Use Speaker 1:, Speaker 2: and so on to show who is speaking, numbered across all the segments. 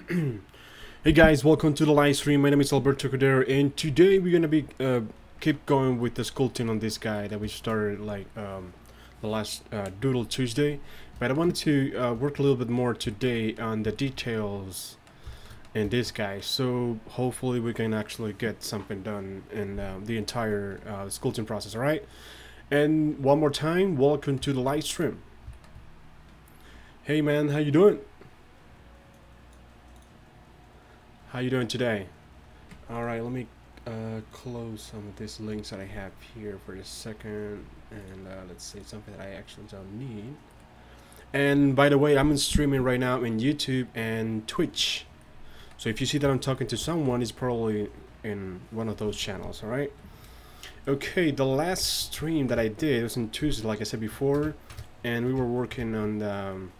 Speaker 1: Hey guys, welcome to the live stream. My name is Alberto Cordero, and today we're gonna be keep going with the sculpting on this guy that we started like the last Doodle Tuesday. But I wanted to work a little bit more today on the details in this guy, so hopefully we can actually get something done in the entire sculpting process. All right, and one more time, welcome to the live stream. Hey man, how you doing? How you doing today? All right, let me close some of these links that I have here for a second, and let's see something that I actually don't need. And by the way, I'm streaming right now in YouTube and Twitch, so if you see that I'm talking to someone, it's probably in one of those channels. All right. Okay, the last stream that I did was on Tuesday, like I said before, and we were working on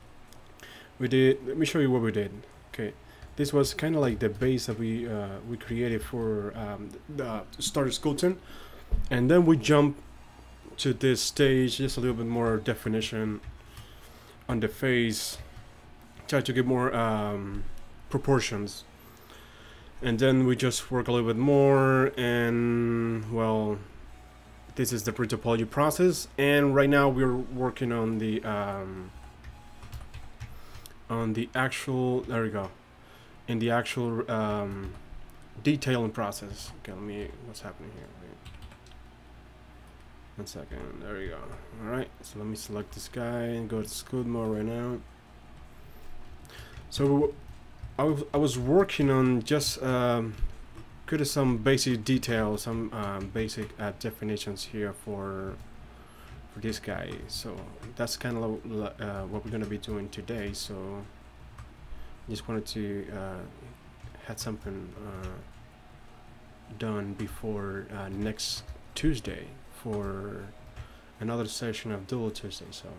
Speaker 1: let me show you what we did. Okay. This was kind of like the base that we created for the starter sculpting, and then we jump to this stage, just a little bit more definition on the face, try to get more proportions, and then we just work a little bit more, and well, this is the pre-topology process, and right now we're working on the actual, there we go, in the actual detailing process. Okay, let me, what's happening here? Wait. 1 second, there we go. All right, so let me select this guy and go to sculpt mode right now. So I was working on just creating some basic details, some basic definitions here for this guy. So that's kind of what we're gonna be doing today. So just wanted to had something done before next Tuesday for another session of Dual Tuesday. So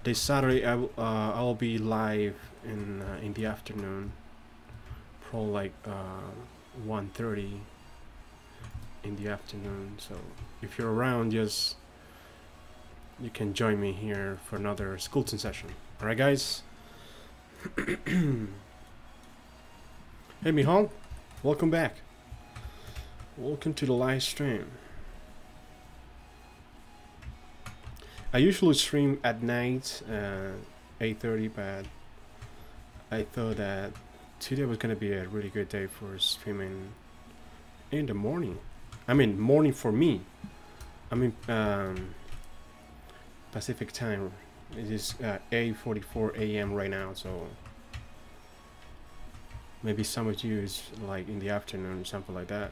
Speaker 1: this Saturday I'll be live in the afternoon, probably like 1:30 in the afternoon. So if you're around, just you can join me here for another sculpting session. All right, guys. Hey Mihal, welcome back. Welcome to the live stream. I usually stream at night, 8:30, but I thought that today was gonna be a really good day for streaming in the morning. I mean, morning for me. I mean, Pacific time. It is 8:44 a.m. right now, so maybe some of you is like in the afternoon or something like that.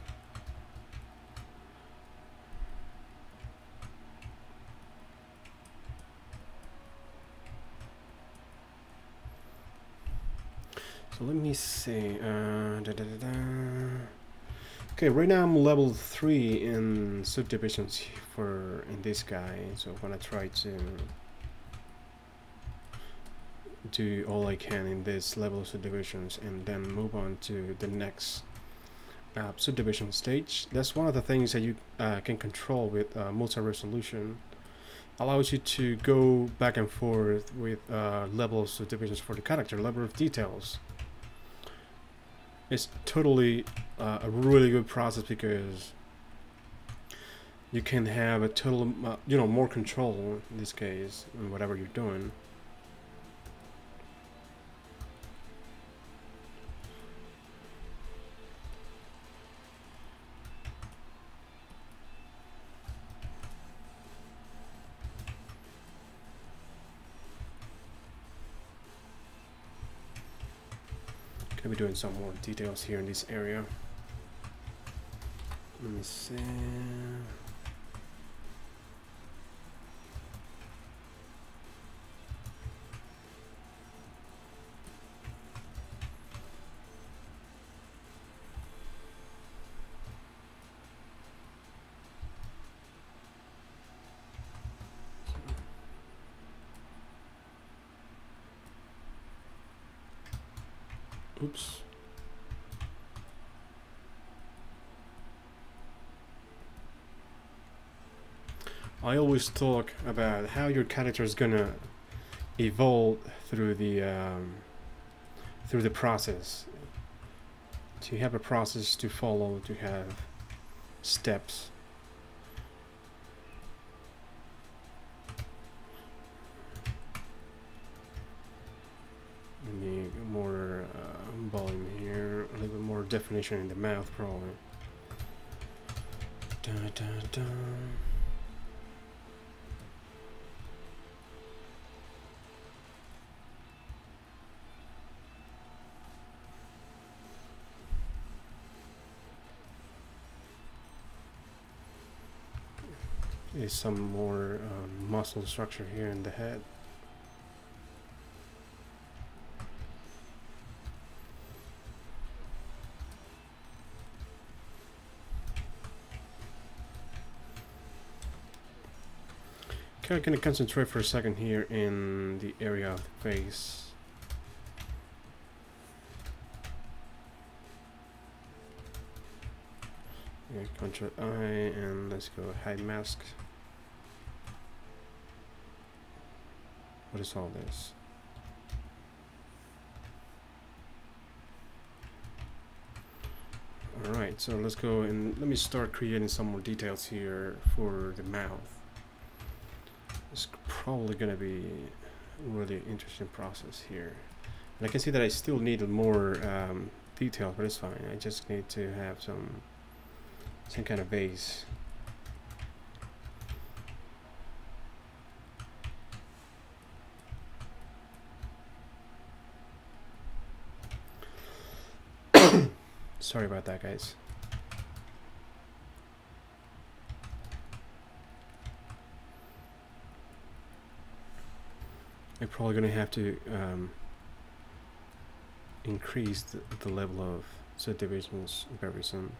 Speaker 1: So let me see. Okay, right now I'm level 3 in subdivisions in this guy, so I'm gonna try to do all I can in this level of subdivisions and then move on to the next subdivision stage. That's one of the things that you can control with multi-resolution. Allows you to go back and forth with level of subdivisions for the character, level of details. It's totally a really good process because you can have a total, more control in this case in whatever you're doing. Gonna be doing some more details here in this area. Let me see. Oops. I always talk about how your character is gonna evolve through the through the process. To have a process to follow, to have steps. Need more volume here, a little bit more definition in the mouth, probably. Da, da, da. Is some more muscle structure here in the head. Okay, I'm gonna concentrate for a second here in the area of the face. Yeah, Control I, and let's go hide mask. What is all this? Alright, so let's go and let me start creating some more details here for the mouth. It's probably gonna be a really interesting process here. And I can see that I still need more detail, but it's fine. I just need to have some kind of base. Sorry about that, guys. I'm probably going to have to increase the level of subdivisions very soon.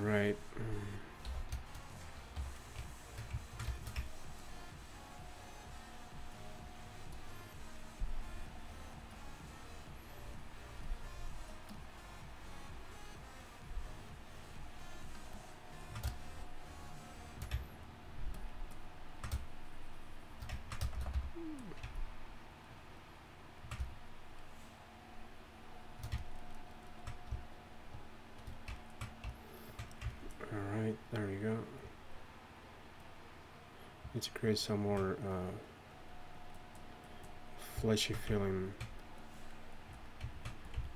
Speaker 1: Right. Alright, there we go. Need to create some more fleshy feeling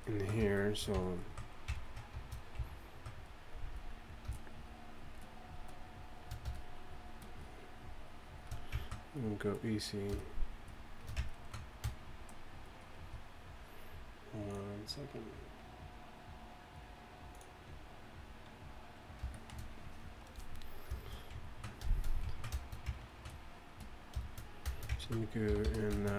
Speaker 1: in here, so we'll go easy. Hold on 1 second. So let me go and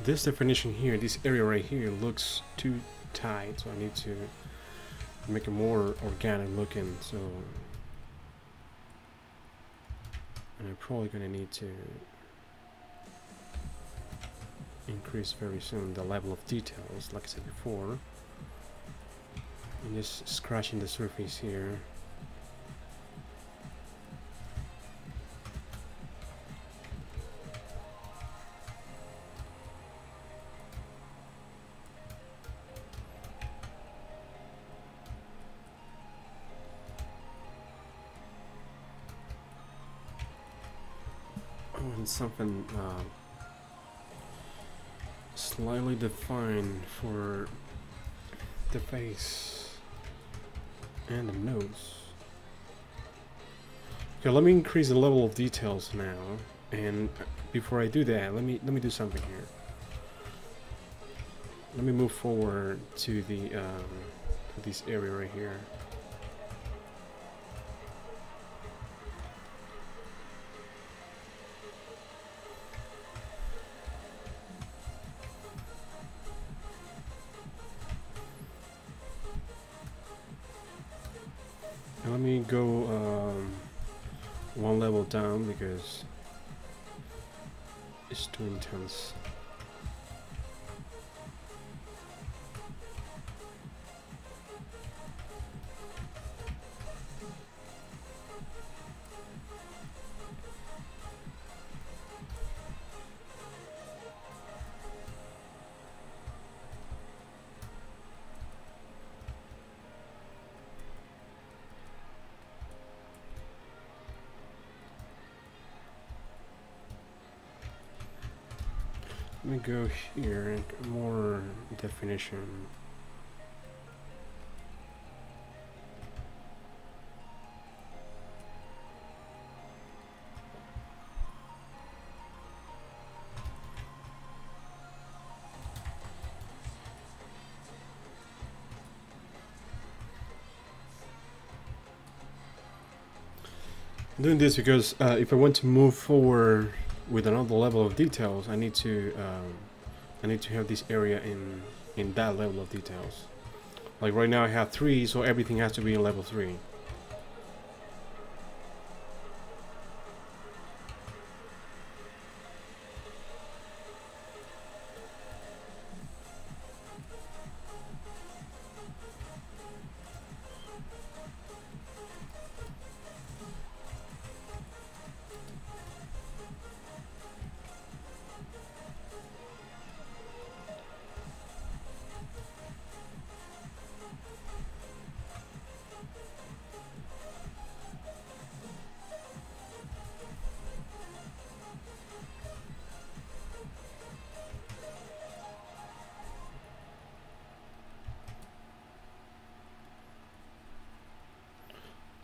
Speaker 1: this definition here, this area right here looks too tight, so I need to make it more organic looking. So, and I'm probably gonna need to increase very soon the level of details, like I said before. And just scratching the surface here. And something slightly defined for the face and the nose. Okay, let me increase the level of details now, and before I do that, let me do something here. Let me move forward to the to this area right here. Let me go one level down because it's too intense. Let me go here and more definition. I'm doing this because if I want to move forward with another level of details, I need to have this area in that level of details. Like right now I have 3, so everything has to be in level 3.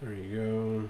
Speaker 1: There you go.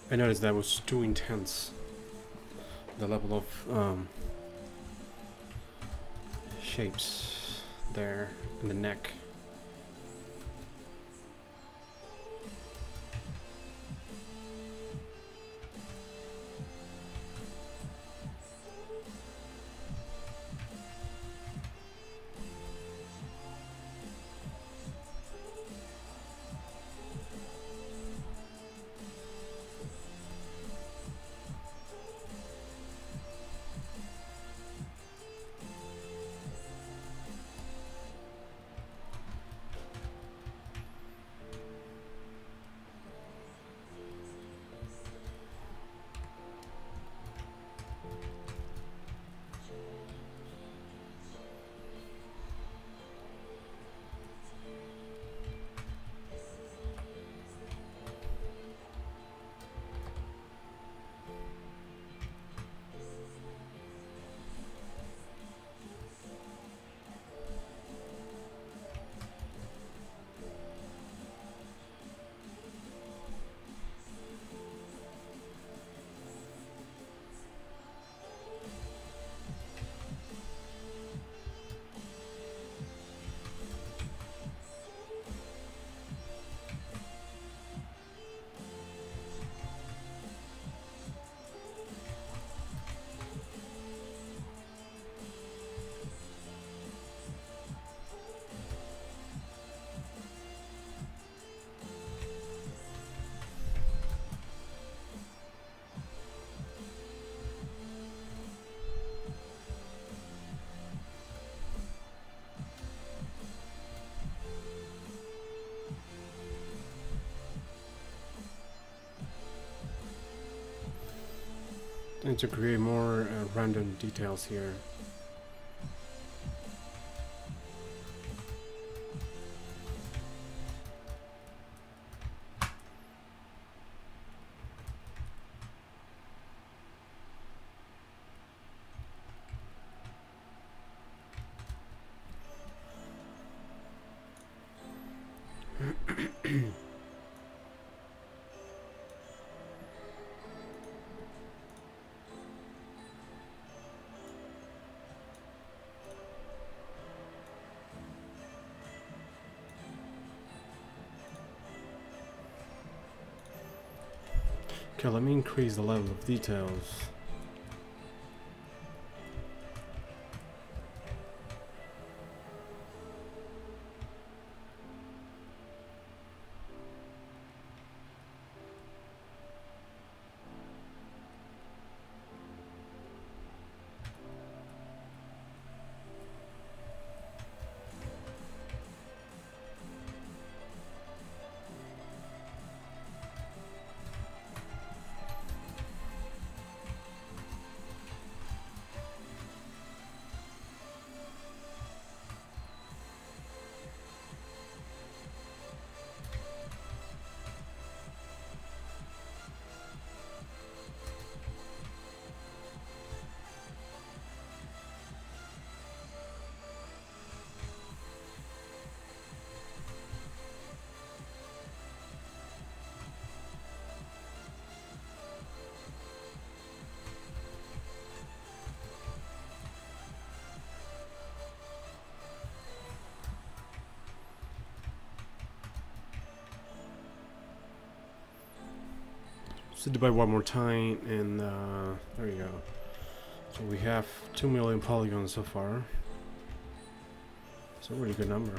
Speaker 1: I noticed that was too intense. The level of shapes there in the neck. And to create more random details here. Okay, let me increase the level of details. So divide one more time, and there you go. So we have 2 million polygons so far. It's a really good number.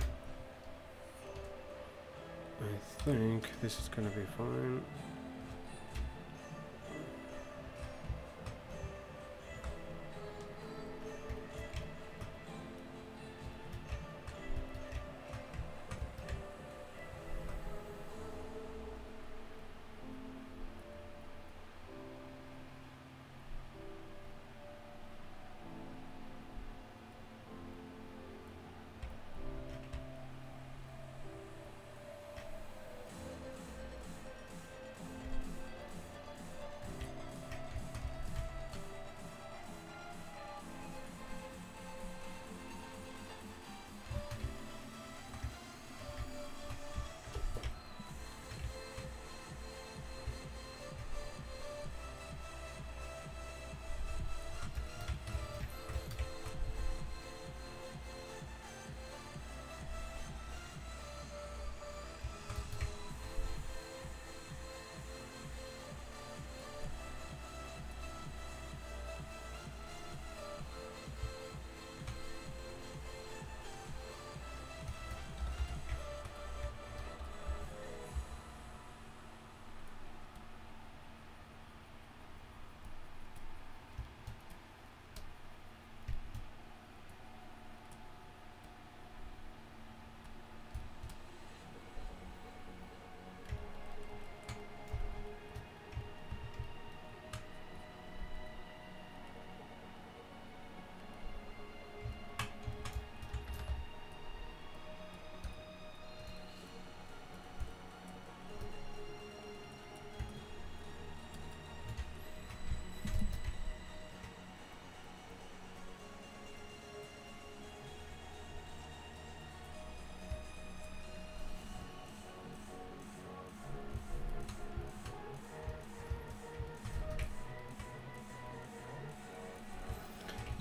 Speaker 1: I think this is gonna be fine.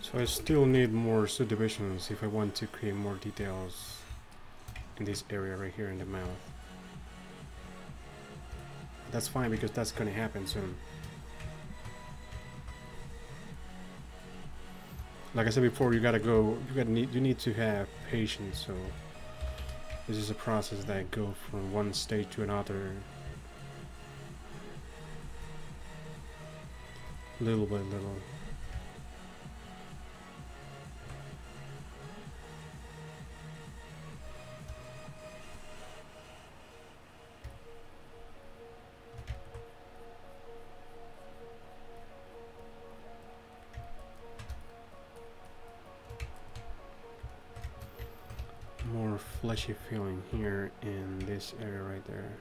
Speaker 1: So I still need more subdivisions if I want to create more details in this area right here in the mouth. That's fine because that's gonna happen soon. Like I said before, you need to have patience. So this is a process that goes from one stage to another, little by little. More fleshy feeling here in this area right there.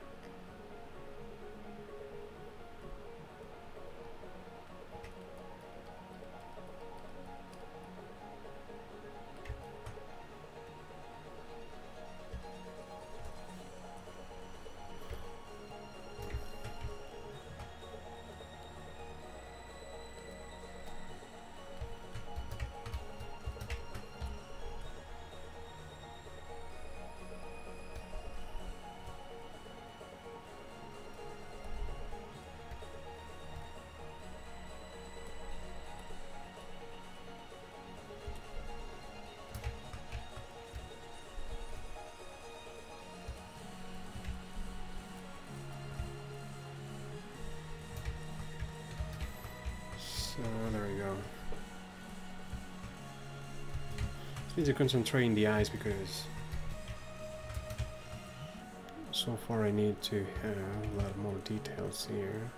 Speaker 1: So there we go. Just need to concentrate in the eyes because so far I need to have a lot more details here.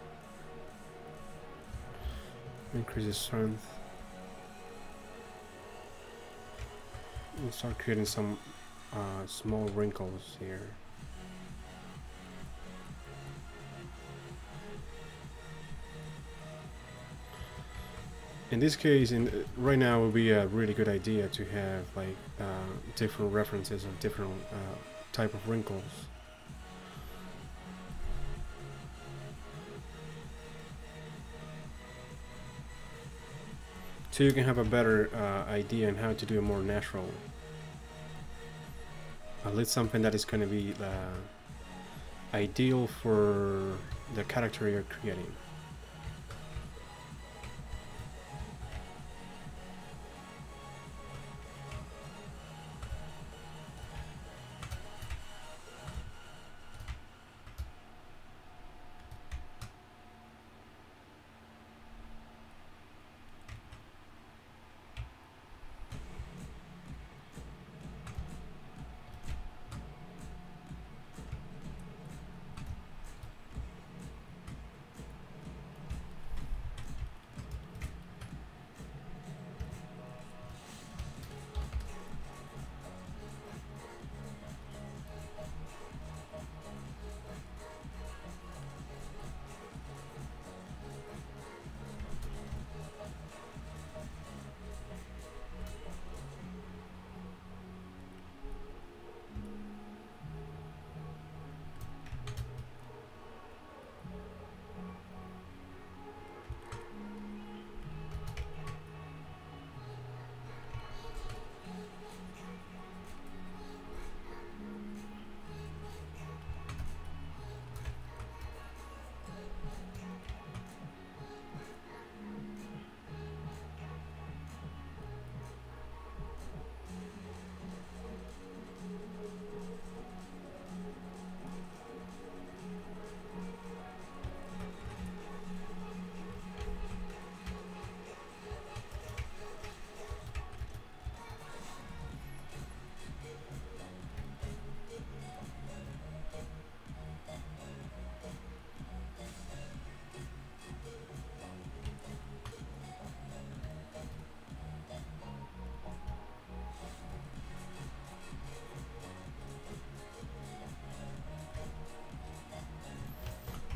Speaker 1: Increase the strength. And start creating some small wrinkles here. In this case, right now, it would be a really good idea to have like different references of different type of wrinkles. So you can have a better idea on how to do it more natural. At least something that is going to be ideal for the character you're creating.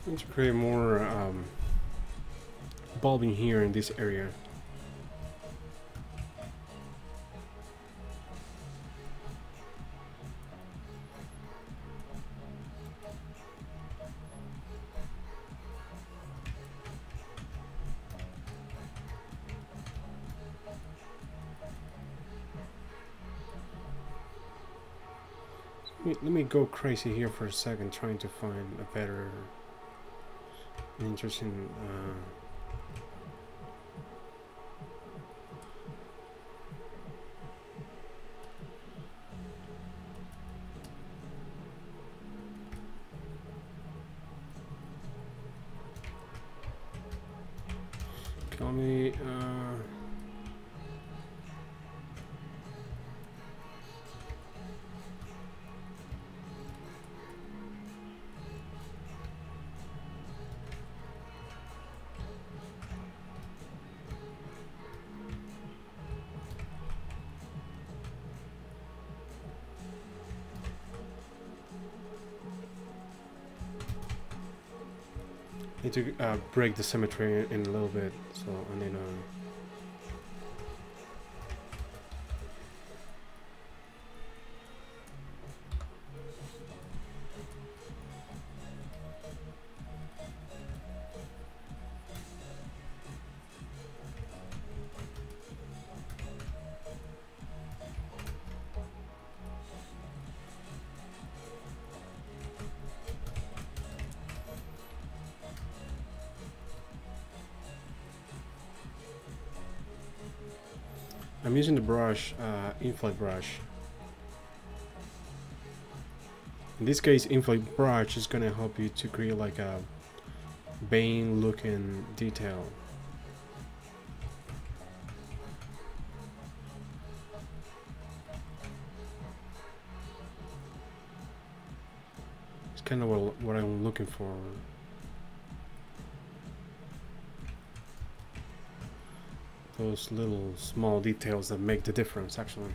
Speaker 1: Need to create more bulbing here in this area. Let me go crazy here for a second, trying to find a better, interesting. Let me. Need to break the symmetry in a little bit, so and then I'm using the brush, inflate brush. In this case, inflate brush is gonna help you to create like a vein looking detail. It's kind of what I'm looking for. Those little small details that make the difference, actually.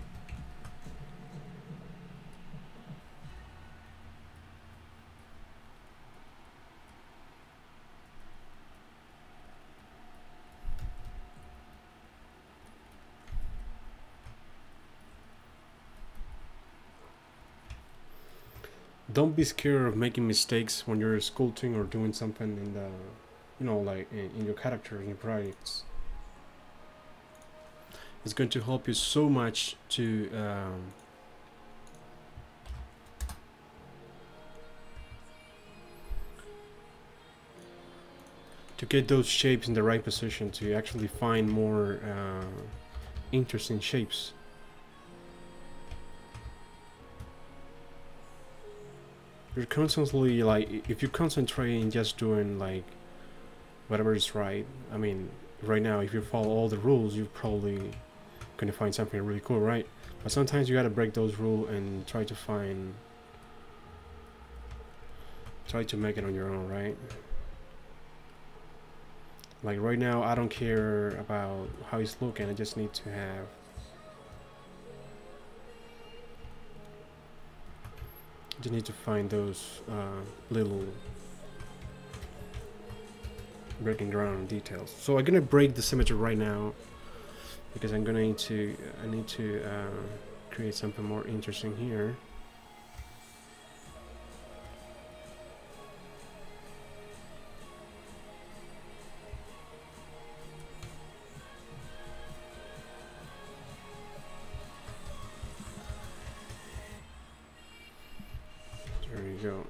Speaker 1: Don't be scared of making mistakes when you're sculpting or doing something in the, you know, like in your character, in your projects. It's going to help you so much to get those shapes in the right position, to actually find more interesting shapes. You're constantly like, if you concentrate in just doing like whatever is right, I mean, right now if you follow all the rules, you're probably gonna find something really cool, right? But sometimes you gotta break those rules and try to make it on your own, right? Like right now, I don't care about how it's looking, I just need to have find those little breaking ground details. So I'm gonna break the symmetry right now, because I need to create something more interesting here. There you go.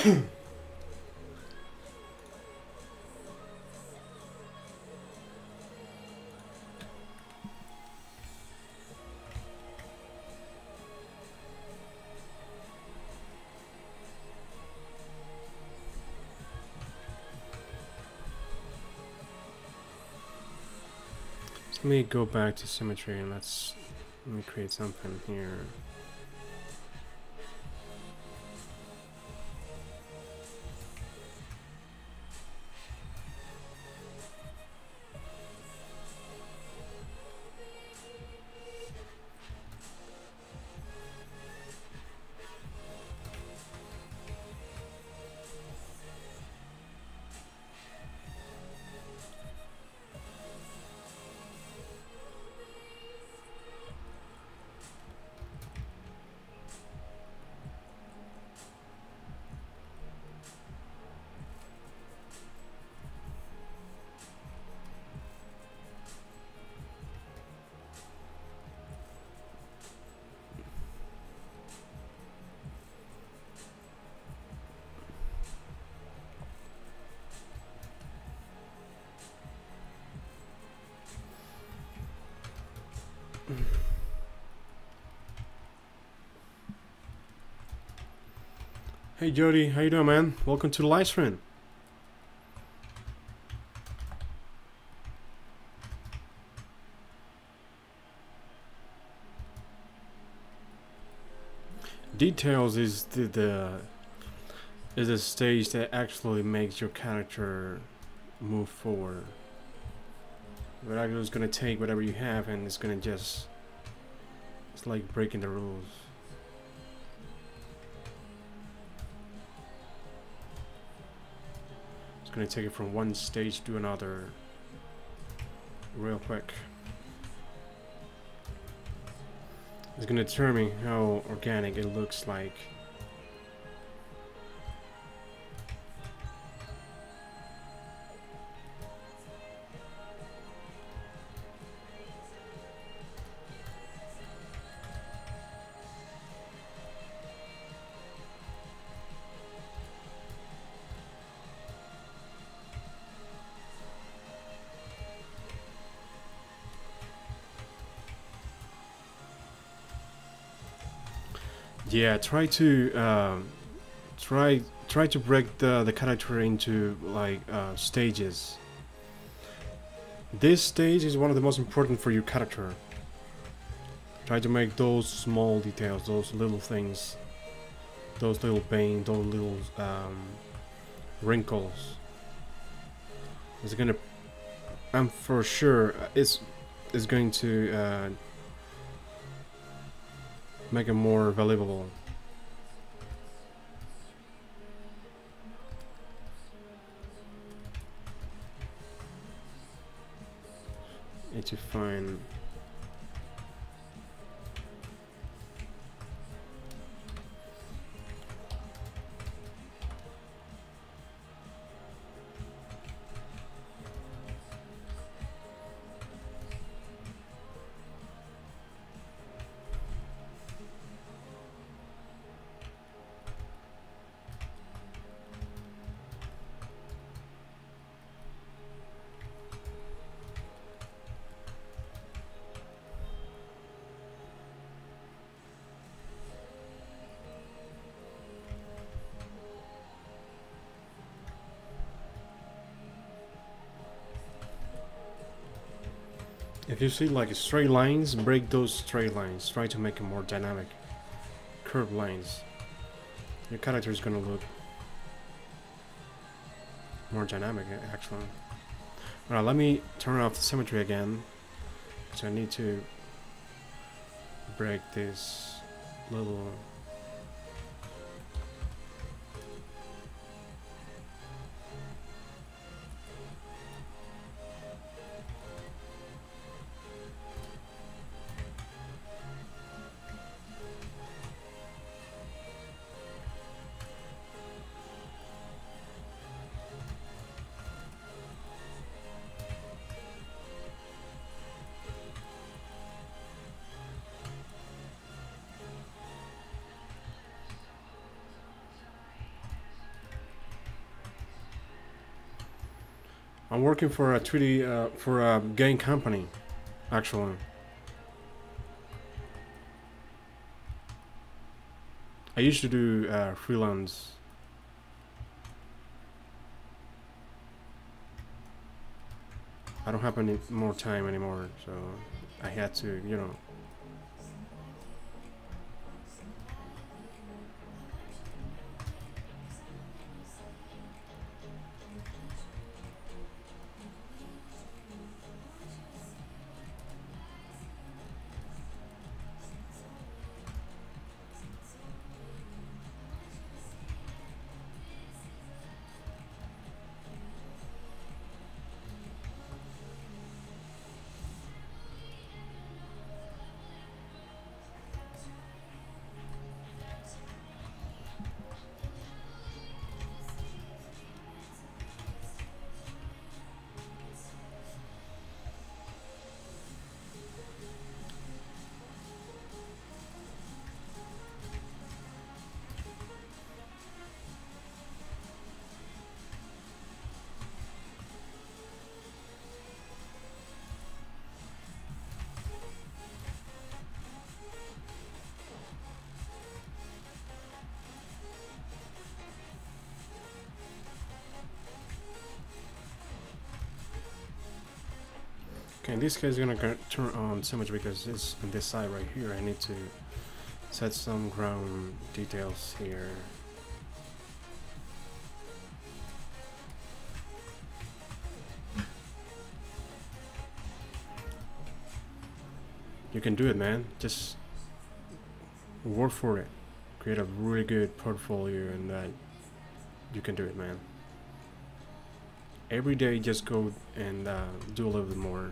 Speaker 1: Let me go back to symmetry and let me create something here. Hey Jody, how you doing, man? Welcome to the live stream. Details is is a stage that actually makes your character move forward. But I'm just gonna take whatever you have and it's gonna just, it's like breaking the rules. It's gonna take it from one stage to another real quick. It's gonna determine how organic it looks like. Yeah, try to try to break the character into like stages. This stage is one of the most important for your character. Try to make those small details, those little things, those little pain, those little wrinkles. It's gonna, I'm for sure it's going to make it more valuable. Need to find. If you see like straight lines, break those straight lines. Try to make it more dynamic. Curved lines. Your character is gonna look more dynamic, actually. Alright, let me turn off the symmetry again. So I need to break this little. I'm working for a 3D for a game company, actually. I used to do freelance. I don't have any more time anymore, so I had to, you know. Okay, this case is gonna turn on so much because it's on this side right here. I need to set some ground details here. You can do it, man. Just work for it. Create a really good portfolio, and you can do it, man. Every day, just go and do a little bit more.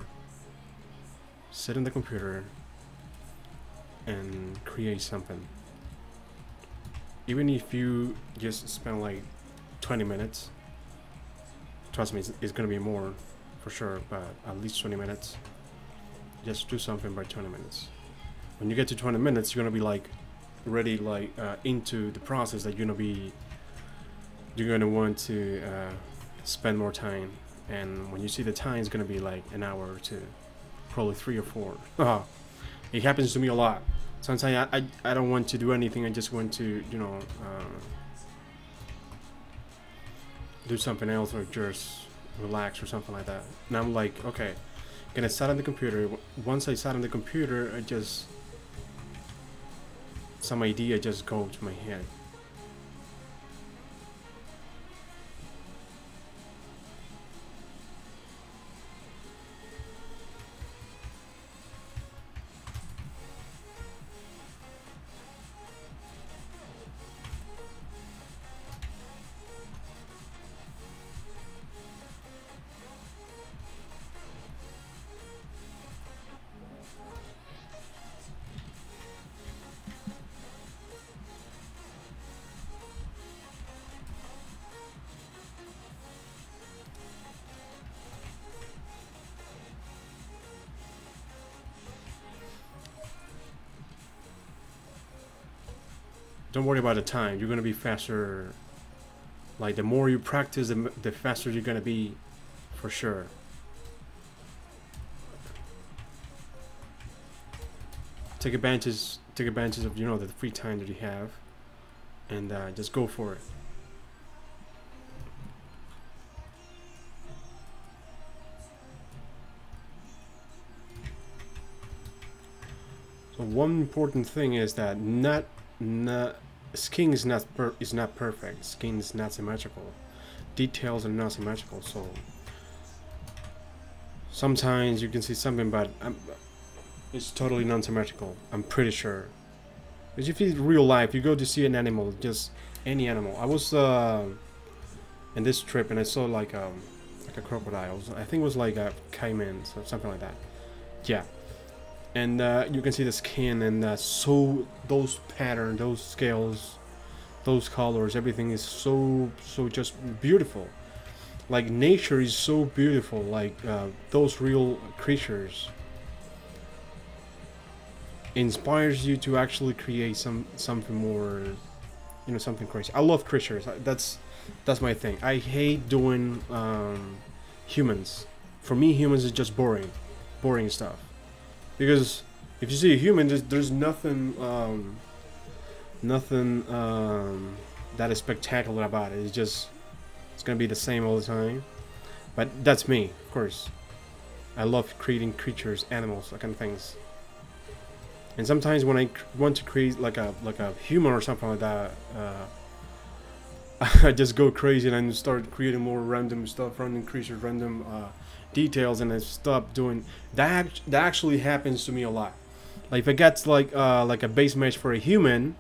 Speaker 1: Sit on the computer and create something. Even if you just spend like 20 minutes, trust me, it's gonna be more for sure, but at least 20 minutes. Just do something by 20 minutes. When you get to 20 minutes, you're gonna be like already like into the process that you're gonna want to spend more time. And when you see the time, it's gonna be like an hour or two, probably 3 or 4. It happens to me a lot. Sometimes I don't want to do anything. I just want to, you know, do something else or just relax or something like that. And I'm like, okay, gonna sat on the computer. Once I sat on the computer, some idea just go to my head. Don't worry about the time. You're gonna be faster. Like the more you practice, the faster you're gonna be, for sure. Take advantage of, you know, the free time that you have, and just go for it. So one important thing is that skin is not perfect. Skin is not symmetrical. Details are not symmetrical. So sometimes you can see something, but it's totally non-symmetrical. I'm pretty sure. Because if it's real life, you go to see an animal, just any animal. I was in this trip and I saw like a crocodile. I think it was like a caiman, so something like that. Yeah. And you can see the skin and so those patterns, those scales, those colors, everything is so just beautiful. Like nature is so beautiful. Like those real creatures inspires you to actually create something more, you know, something crazy. I love creatures. That's my thing. I hate doing humans. For me, humans is just boring stuff. Because if you see a human, there's nothing that is spectacular about it. It's gonna be the same all the time. But that's me, of course. I love creating creatures, animals, that kind of things. And sometimes when I want to create like a human or something like that, I just go crazy and I start creating more random stuff, random creatures, random details, and I stop doing that. That actually happens to me a lot. Like if I get like a base mesh for a human,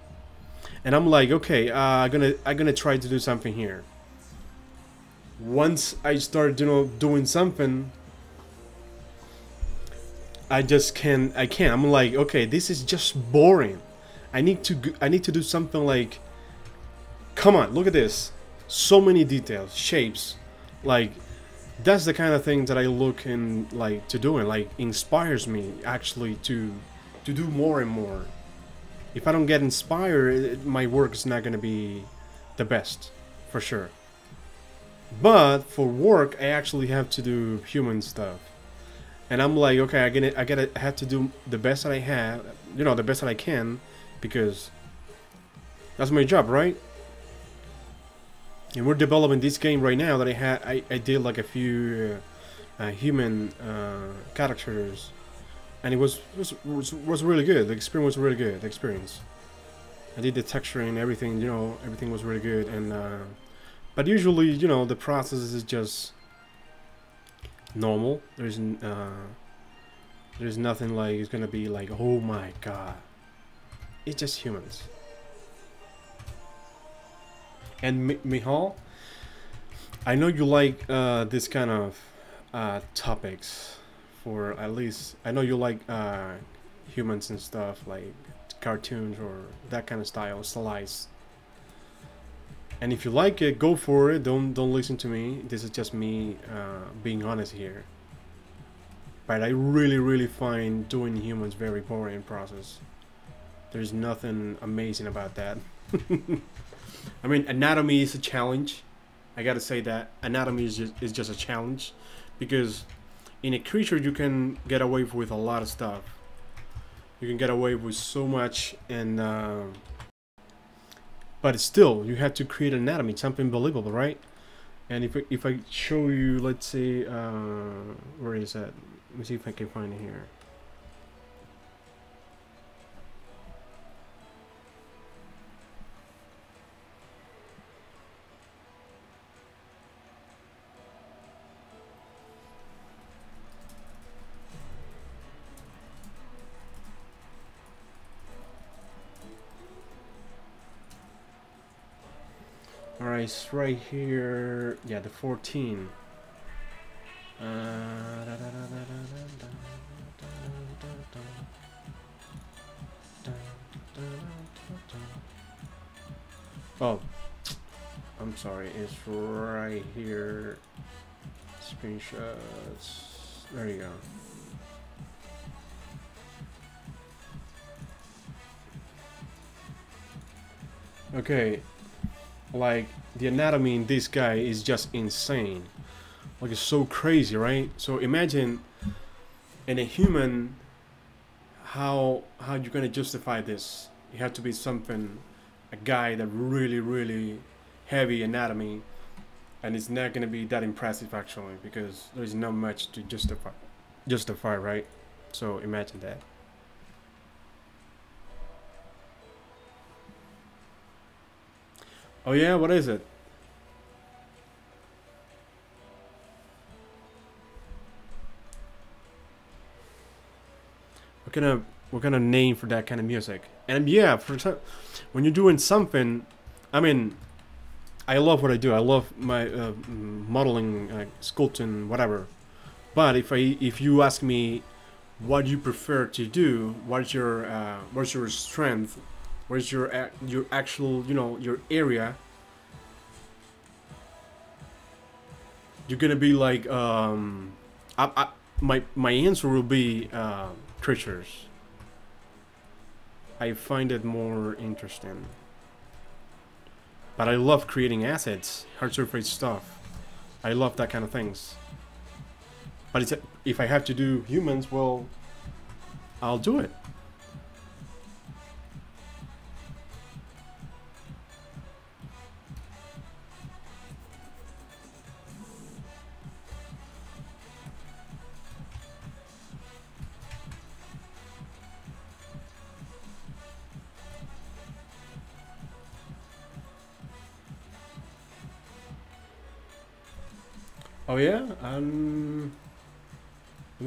Speaker 1: and I'm like, okay, I'm gonna try to do something here. Once I start, doing something, I can't. I'm like, okay, this is just boring. I need to do something like, come on, look at this. So many details, shapes, like that's the kind of thing that I look in like to do, and like inspires me actually to do more and more. If I don't get inspired, my work is not gonna be the best, for sure. But for work, I actually have to do human stuff. And I'm like, okay, I have to do the best that I have, the best that I can, because that's my job, right? And we're developing this game right now that I did like a few human characters, and it was really good. The experience was really good. The experience. I did the texturing, everything. Everything was really good. And but usually, the process is just normal. There's nothing like it's gonna be like, oh my god. It's just humans. And Mihal, I know you like this kind of topics. For at least, I know you like humans and stuff, like cartoons or that kind of style, slice. And if you like it, go for it. Don't listen to me. This is just me being honest here. But I really find doing humans very boring process. There's nothing amazing about that. I mean, anatomy is a challenge. I gotta say that anatomy is just a challenge, because in a creature you can get away with a lot of stuff. You can get away with so much, and but still you have to create anatomy, something believable, right? And if I show you, let's say, where is that? Let me see if I can find it here. Alright, it's right here. Yeah, the 14. Oh, I'm sorry. It's right here. Screenshots. There you go. Okay. Like, the anatomy in this guy is just insane. Like, it's so crazy, right? So imagine in a human, how you're gonna justify this. You have to be something, a guy that really heavy anatomy, and it's not gonna be that impressive actually, because there's not much to justify, right? So imagine that. Oh yeah, what is it? What kind of name for that kind of music? And yeah, when you're doing something, I mean, I love what I do. I love my modeling, sculpting, whatever. But if you ask me what you prefer to do, what's your strength, where's your actual, your area, you're gonna be like, my answer will be creatures. I find it more interesting. But I love creating assets, hard surface stuff. I love that kind of things. But it's, if I have to do humans, well, I'll do it. Oh yeah, let me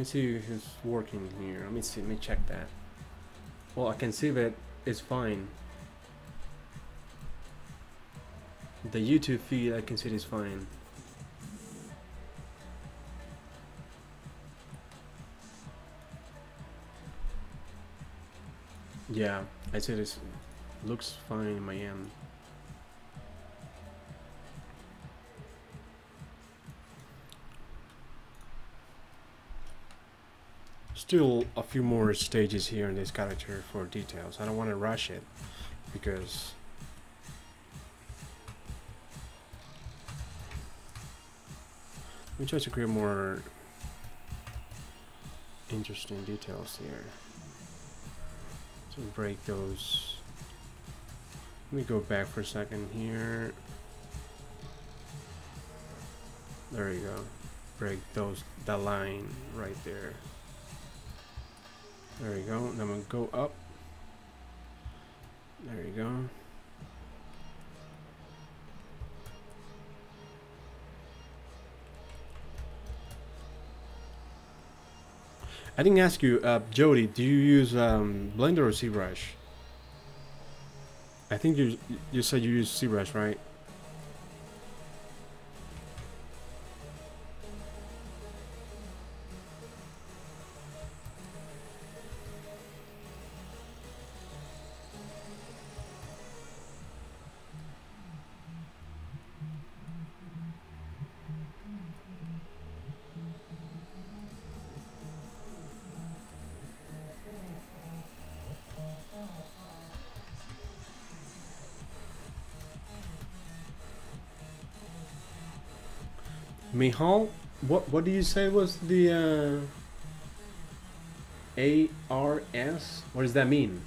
Speaker 1: see if it's working here. Let me see. Let me check that. Well, I can see that it's fine. The YouTube feed, I can see it is fine. Yeah, I see this looks fine in my end. Still a few more stages here in this character for details. I don't want to rush it because let me try to create more interesting details here. To break those. Let me go back for a second here. There you go. Break that line right there. There you go. And I'm gonna go up. There you go. I didn't ask you, Jody, do you use Blender or ZBrush? I think you said you use ZBrush, right? Mihal, what do you say was the ARS? What does that mean?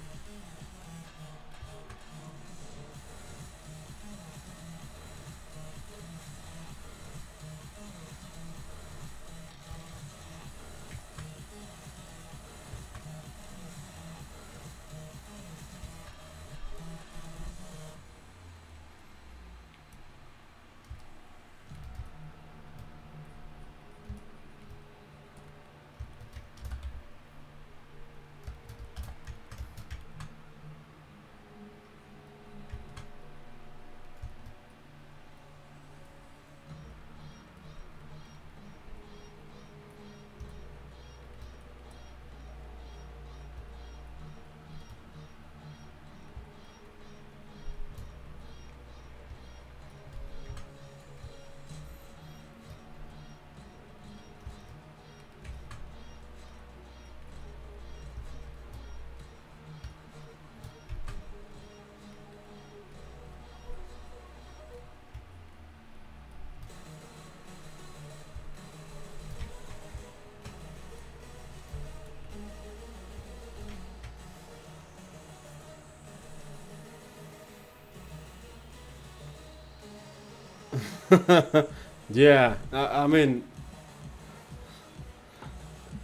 Speaker 1: Yeah, I mean,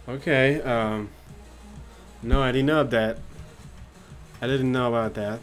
Speaker 1: okay. No, I didn't know that. I didn't know about that.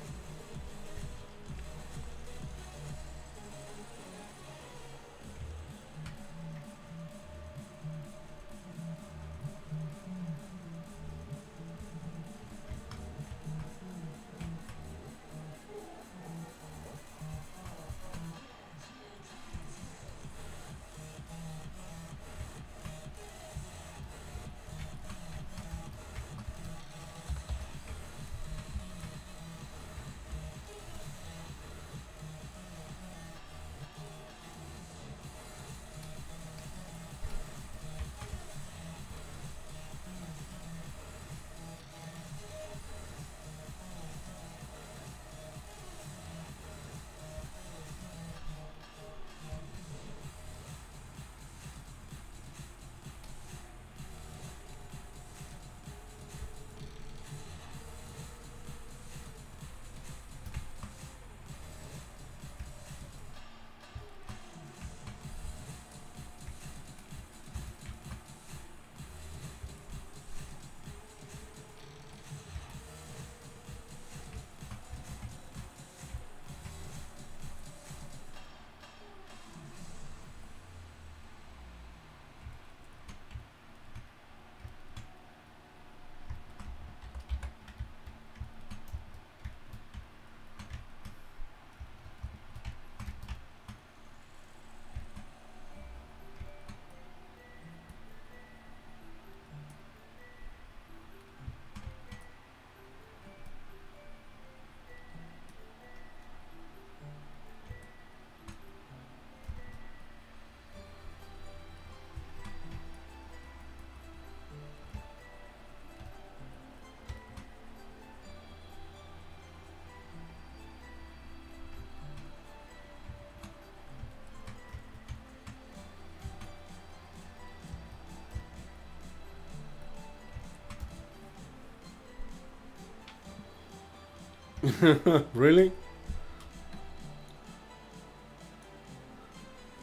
Speaker 1: Really?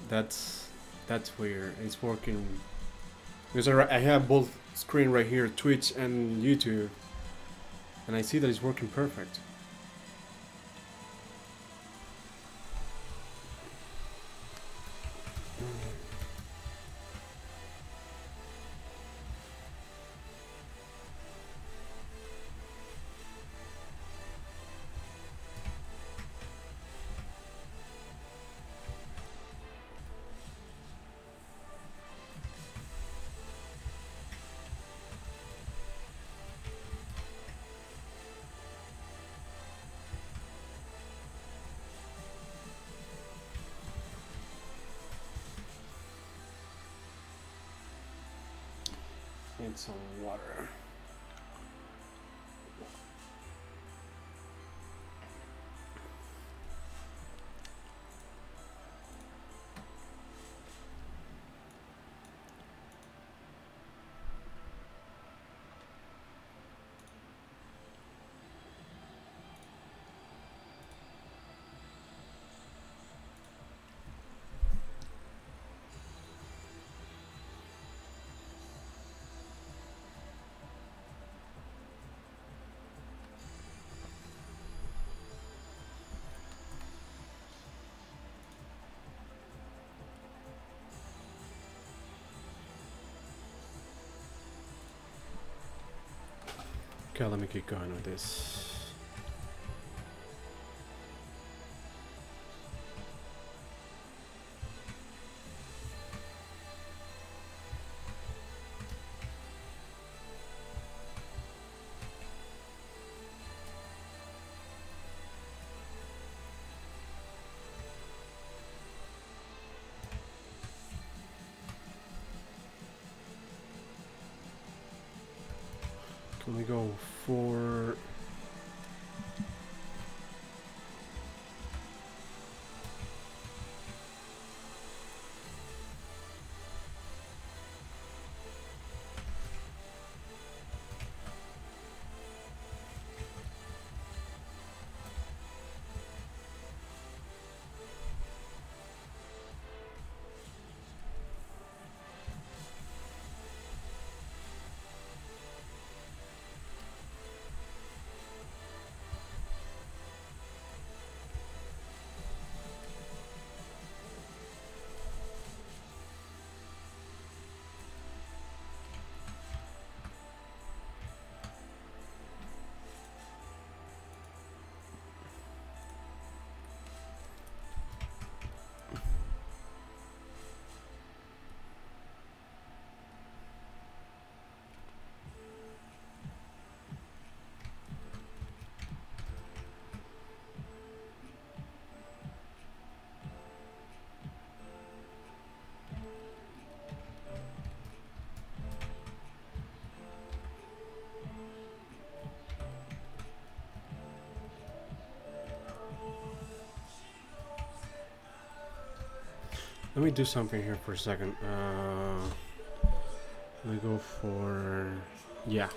Speaker 1: That's weird. It's working because I have both screen right here, Twitch and YouTube, and I see that it's working perfect. Need some water. Okay, let me keep going with this. Can we go for... Let me do something here for a second. Let me go for... yeah.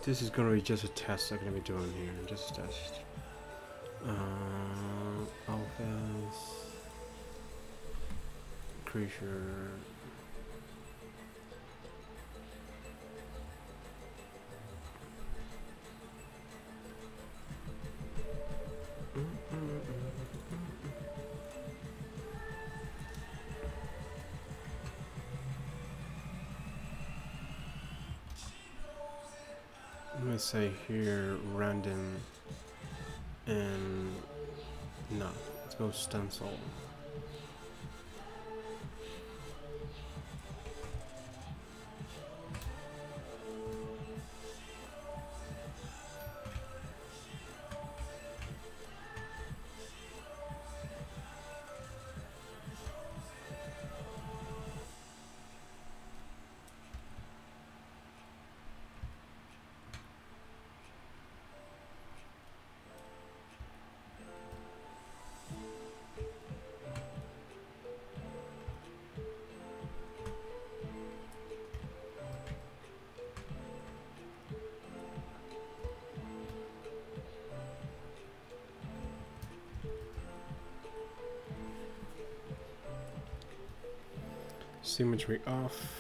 Speaker 1: This is gonna be just a test I'm gonna be doing here. Just a test. Offense. Creature. I'm gonna say here random and no, let's go stencil. Symmetry off.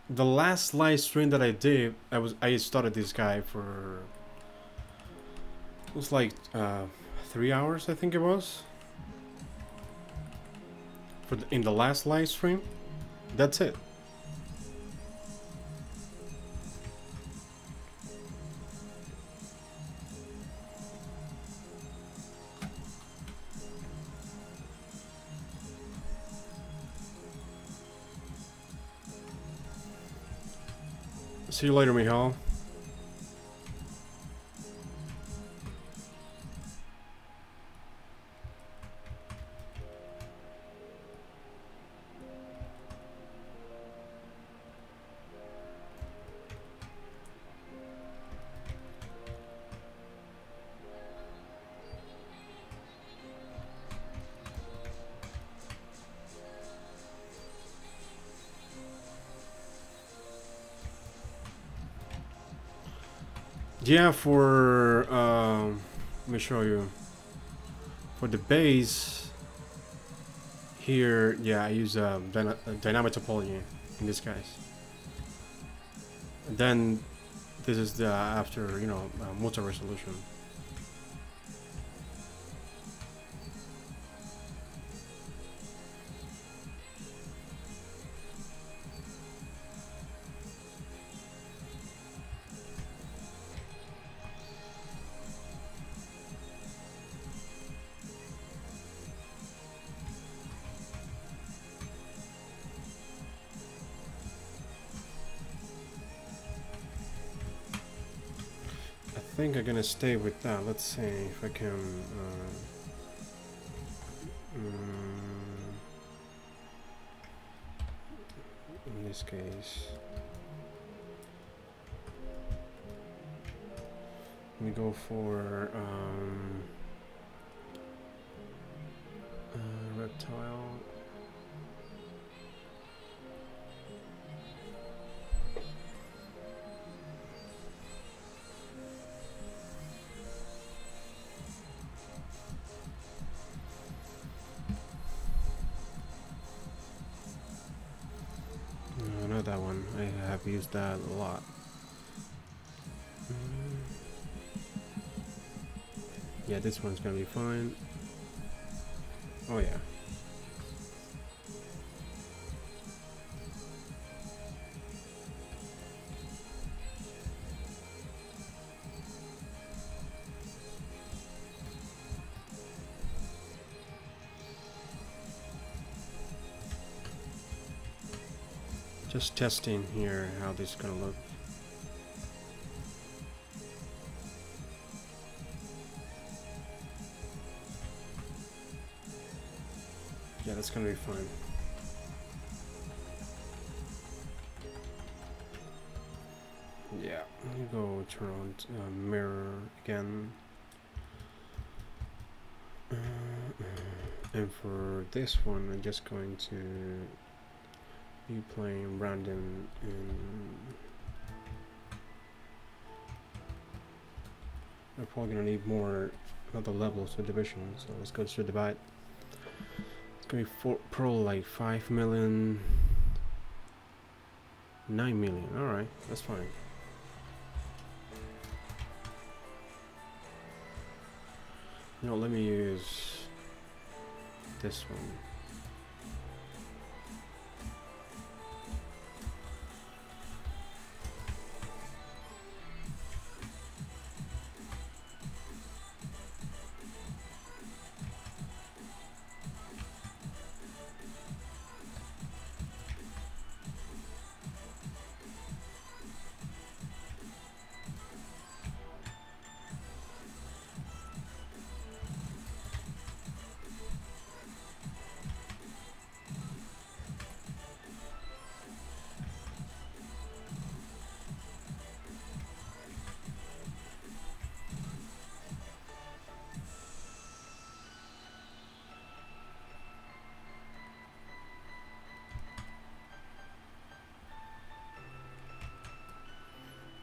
Speaker 1: The last live stream that I did, I started this guy for, it was like 3 hours, I think it was. In the last live stream, that's it. See you later, Michal. Yeah, for let me show you. For the base here, yeah, I use dynamic topology in this case. And then this is the after, you know, multi-resolution. I think I'm gonna stay with that. Let's see if I can in this case we go for reptile. Not that one. I have used that a lot. Yeah, this one's gonna be fine. Oh yeah. Just testing here how this is gonna look. Yeah, that's gonna be fine. Yeah, let me go turn on mirror again. And for this one, I'm just going to be playing random and I'm probably gonna need more other levels of division, so let's go to divide. It's gonna be probably like 5 million, 9 million. Alright, that's fine. No, let me use this one.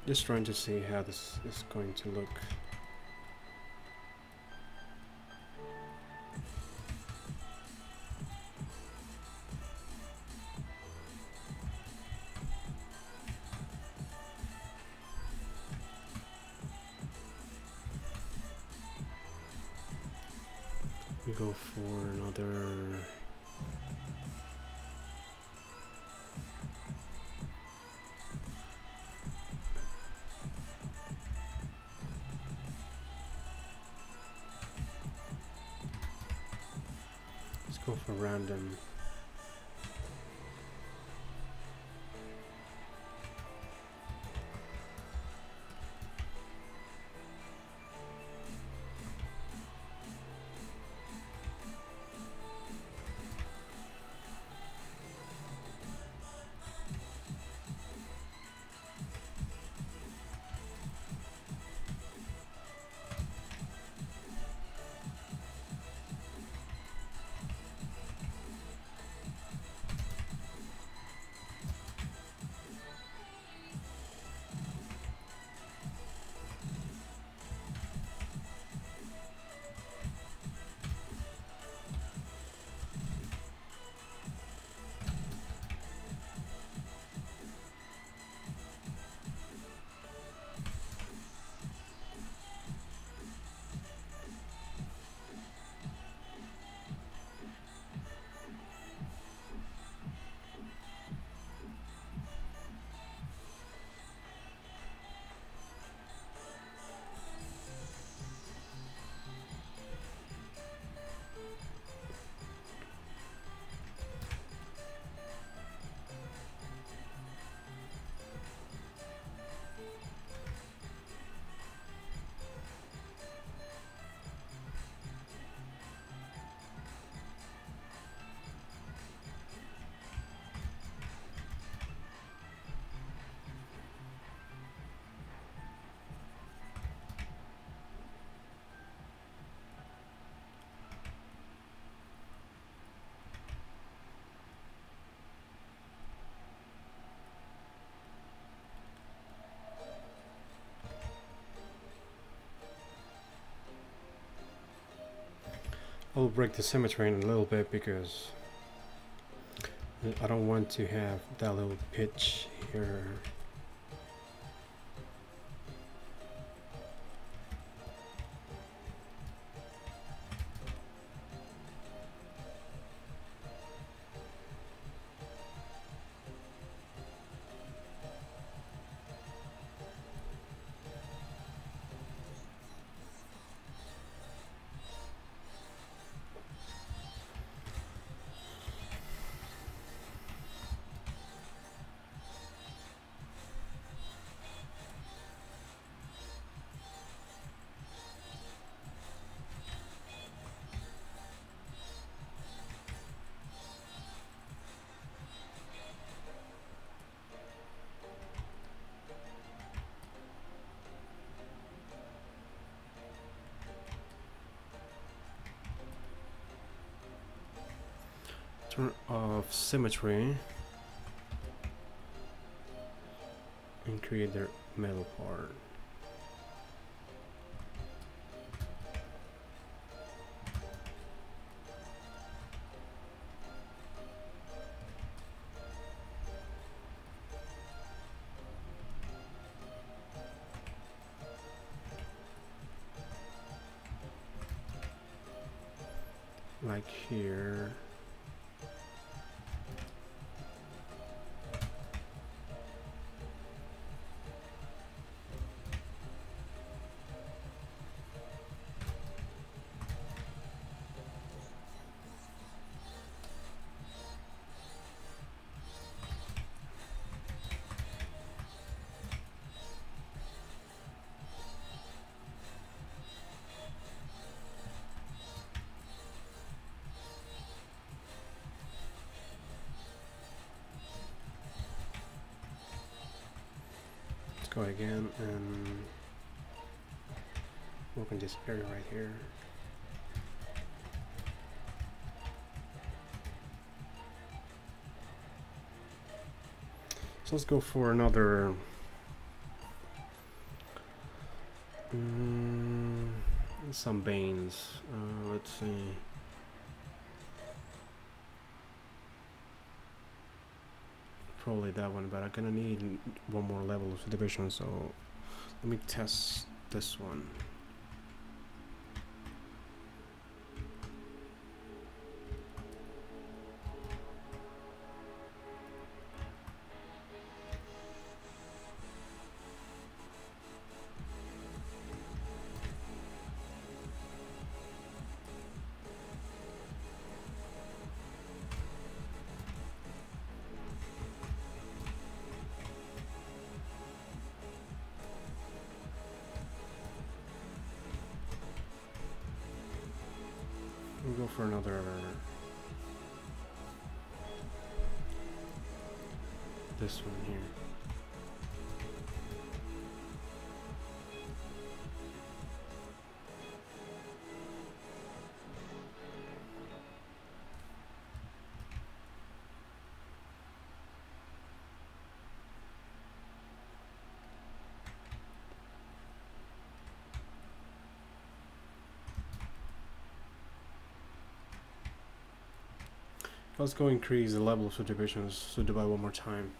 Speaker 1: Just trying to see how this is going to look. We go for another. Go for random. I'll break the symmetry in a little bit because I don't want to have that little pitch here. Turn off symmetry and create their metal part. like here. Go again and work on this area right here. So let's go for another some veins. Let's see. Probably that one, but I'm gonna need one more level of subdivision, so let me test this one. We'll go for another this one here. Let's go increase the level of subdivisions, subdivide one more time.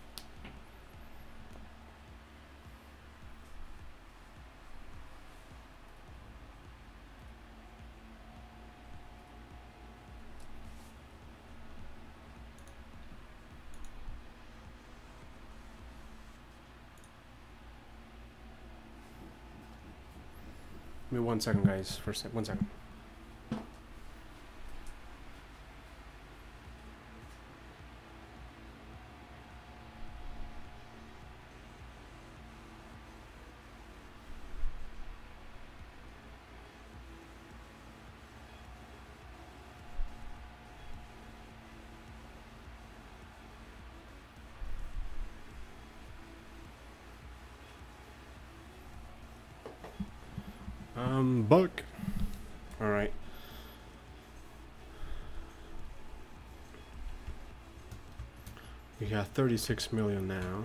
Speaker 1: Give me 1 second, guys. For a sec, 1 second. Buck. All right. We got 36 million now.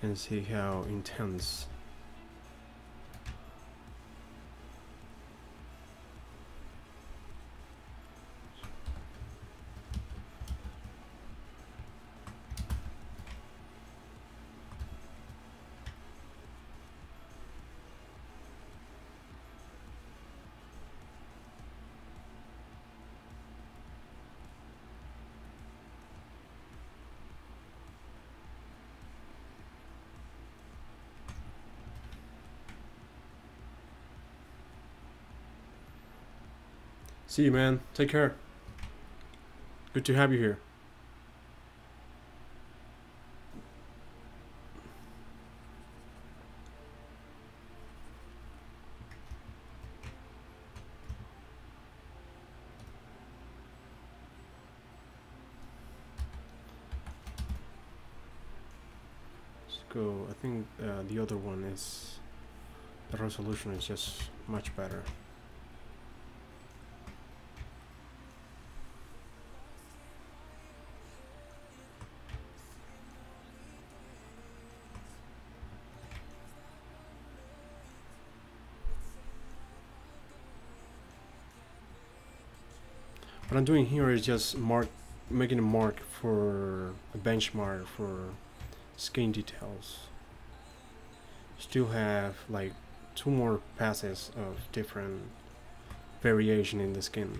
Speaker 1: And see how intense. See you, man. Take care. Good to have you here. Let's go. I think the other one is, the resolution is just much better. What I'm doing here is just making a mark for a benchmark for skin details. still have like 2 more passes of different variation in the skin.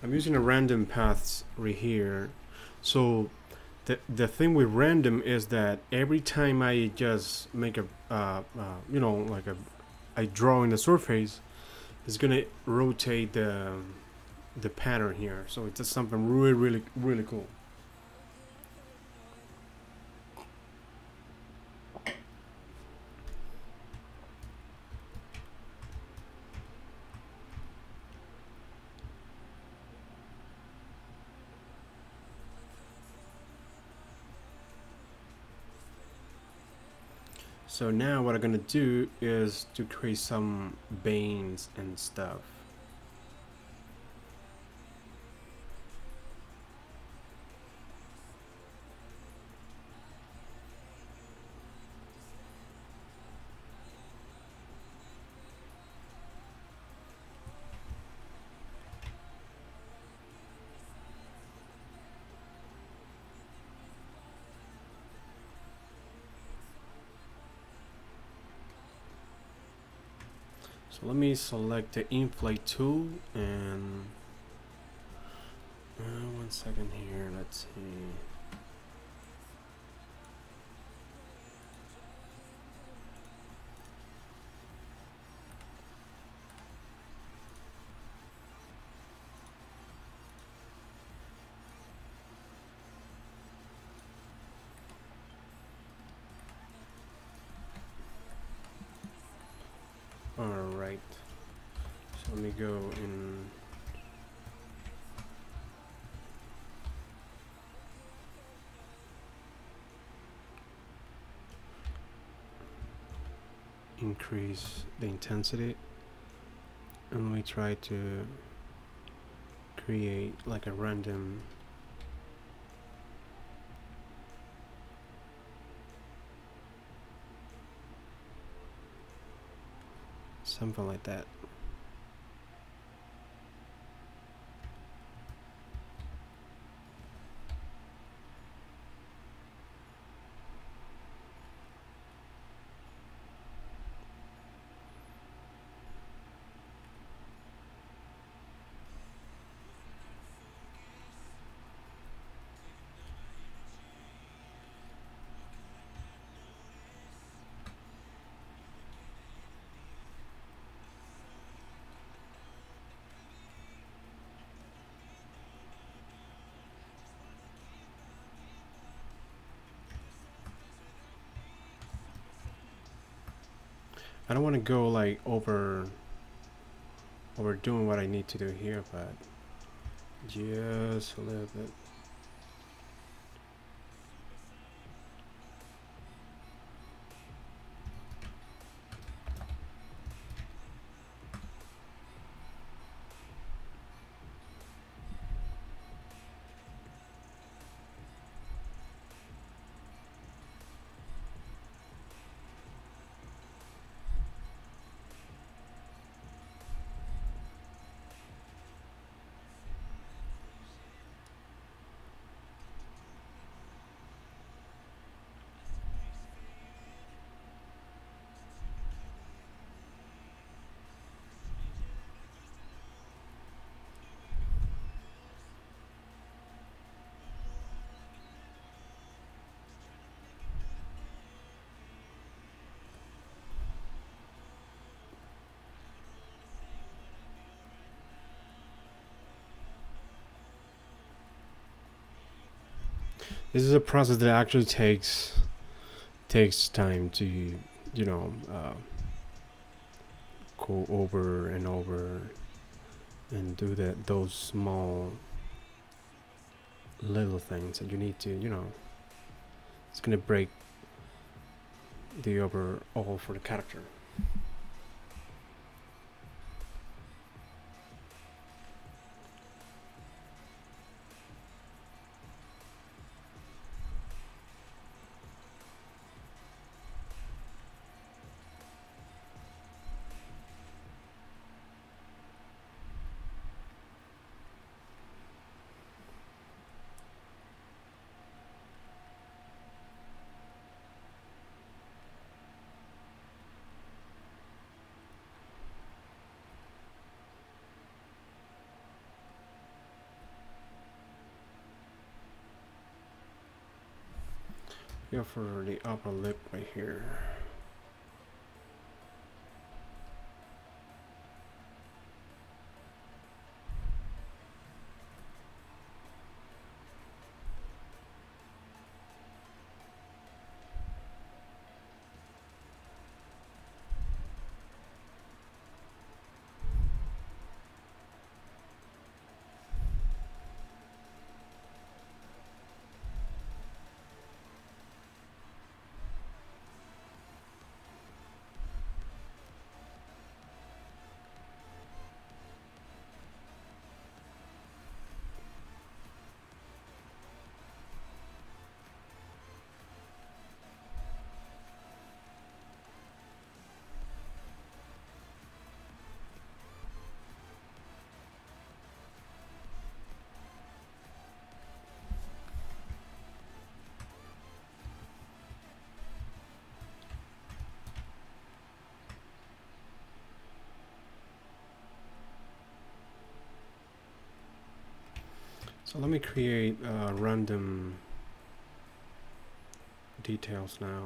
Speaker 1: I'm using a random paths right here. So the thing with random is that every time I just make a you know, like I draw in the surface, it's gonna rotate the pattern here. So it's just something really cool. So now what I'm gonna do is to create some veins and stuff. So let me select the inflate tool and 1 second here, let's see. Alright, so let me go in increase the intensity and we try to create like a random something like that. I don't want to go like overdoing what I need to do here, but just a little bit. This is a process that actually takes time to, you know, go over and over and do those small little things that you need to, you know, it's gonna break the overall for the character. Go for the upper lip right here. So let me create random details now.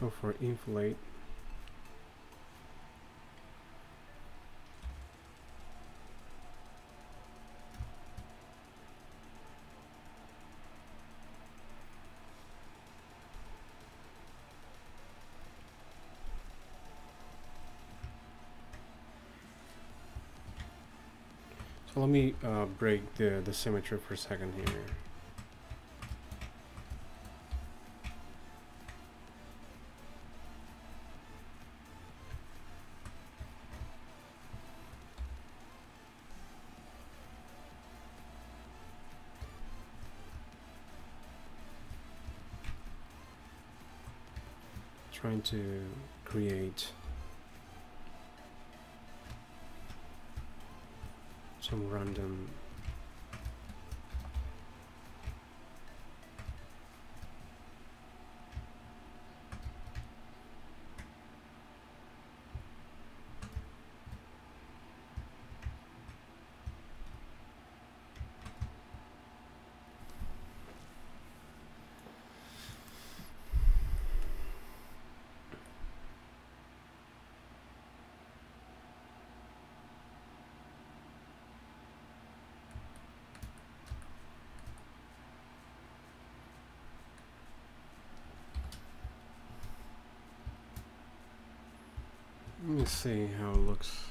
Speaker 1: Go for inflate. So let me break the symmetry for a second here. Trying to create some random let me see how it looks.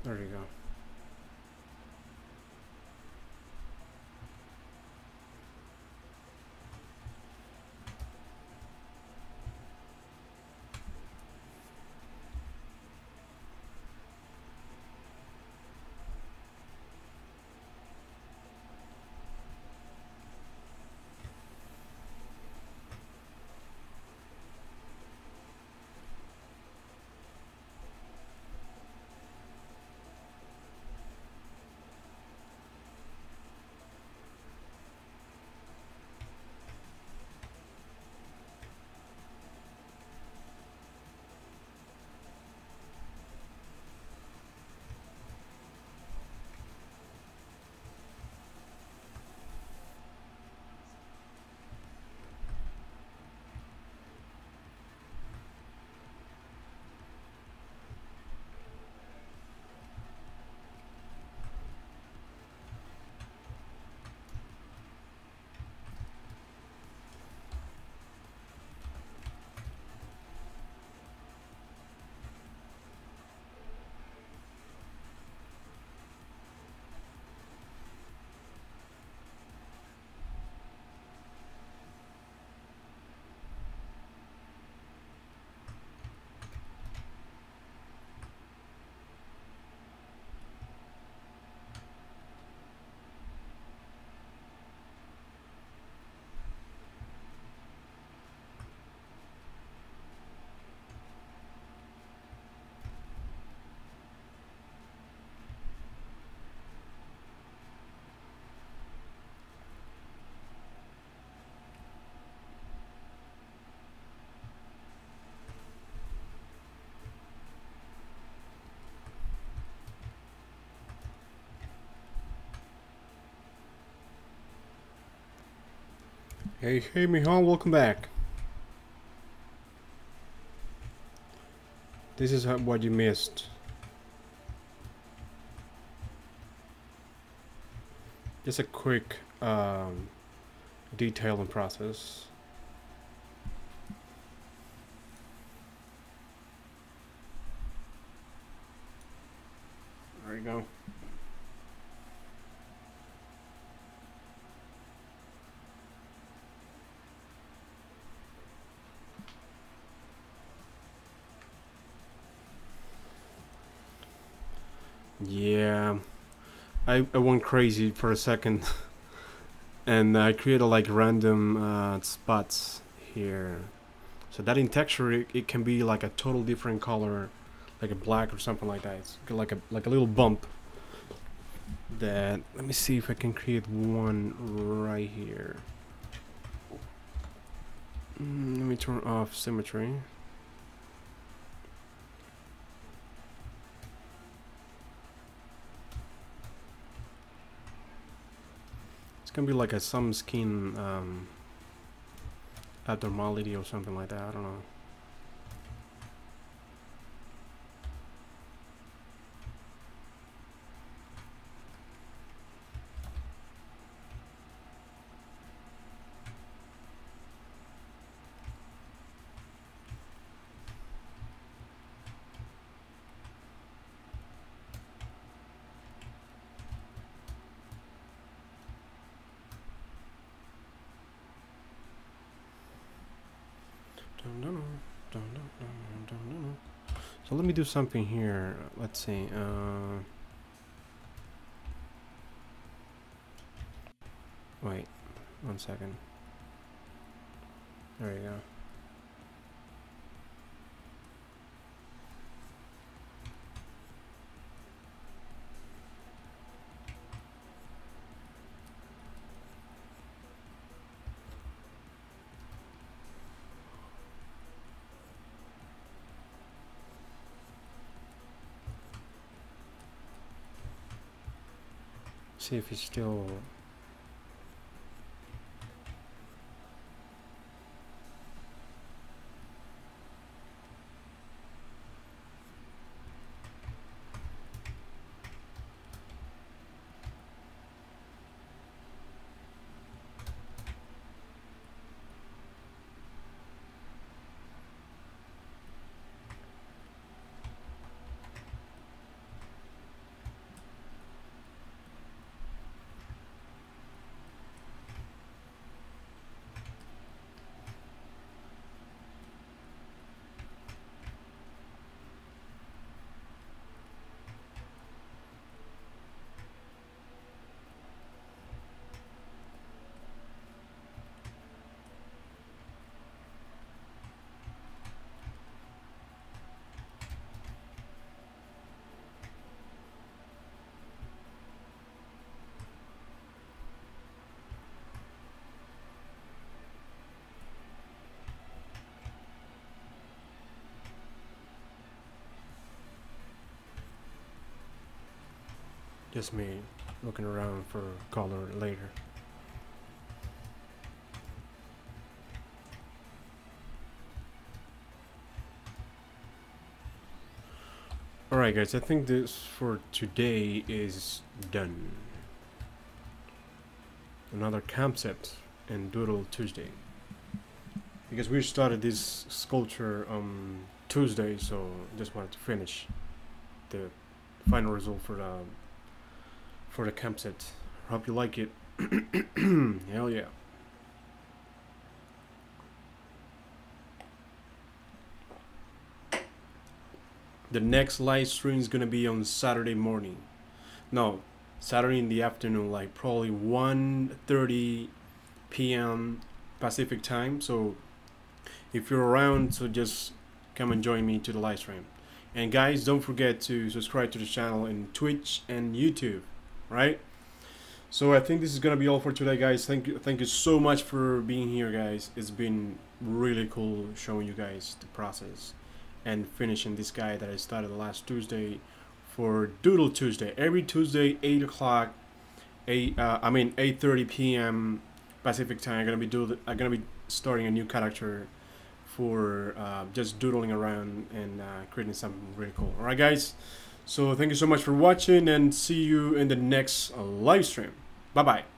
Speaker 1: There you go. Hey, Mihal, welcome back. This is what you missed. Just a quick detailing process. There you go. Yeah, I went crazy for a second and I created like random spots here. So that in texture it can be like a total different color, like a black or something like that. It's like a little bump. That, let me see if I can create one right here. Let me turn off symmetry. It's gonna be like some skin abnormality or something like that. I don't know. So let me do something here. Let's see. Wait, 1 second. There you go. See if it's still. Just me looking around for color later. Alright guys, I think this for today is done. Another concept in Doodle Tuesday. Because we started this sculpture on Tuesday, so just wanted to finish the final result for the concept. Hope you like it. Hell yeah. The next live stream is gonna be on Saturday morning. No, Saturday in the afternoon, like probably 1:30 p.m. Pacific time. So if you're around, so just come and join me to the live stream. And guys, don't forget to subscribe to the channel in Twitch and YouTube, right? So I think this is gonna be all for today, guys. Thank you so much for being here, guys. It's been really cool showing you guys the process and finishing this guy that I started last Tuesday for Doodle Tuesday. Every Tuesday, 8 o'clock, 8:30 p.m. Pacific time, I'm gonna be starting a new character for just doodling around and creating something really cool. All right, guys. So thank you so much for watching, and see you in the next live stream. Bye bye.